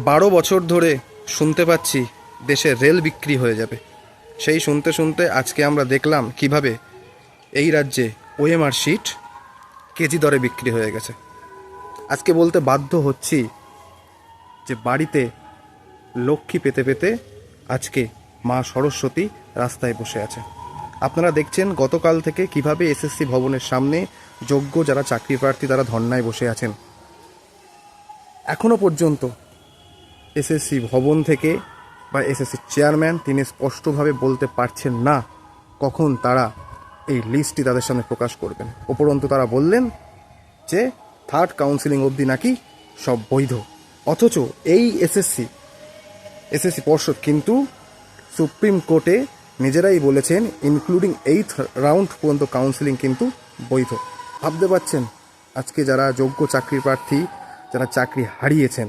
12 বছর ধরে শুনতে পাচ্ছি দেশে রেল বিক্রি হয়ে যাবে। সেই শুনতে শুনতে আজকে আমরা দেখলাম কিভাবে এই রাজ্যে ওএমআর শিট কেজি দরে বিক্রি হয়ে গেছে। আজকে বলতে বাধ্য হচ্ছি যে বাড়িতে লক্ষ্মী পেতে পেতে আজকে মা সরস্বতী রাস্তায় বসে আছে। আপনারা দেখছেন গতকাল থেকে কিভাবে এসএসসি ভবনের সামনে যোগ্য যারা চাকরি প্রার্থী তারা ধর্নায় বসে আছেন। এখনও পর্যন্ত এসএসসি ভবন থেকে বা এসএসসি চেয়ারম্যান তিনি স্পষ্টভাবে বলতে পারছেন না কখন তারা এই লিস্টটি তাদের সামনে প্রকাশ করবেন। উপরন্তু তারা বললেন যে থার্ড কাউন্সিলিং অবধি নাকি সব বৈধ, অথচ এই এসএসসি পর্ষদ কিন্তু সুপ্রিম কোর্টে নিজেরাই বলেছেন ইনক্লুডিং 8th রাউন্ড পর্যন্ত কাউন্সিলিং কিন্তু বৈধ। ভাবতে পারছেন আজকে যারা যোগ্য চাকরি প্রার্থী যারা চাকরি হারিয়েছেন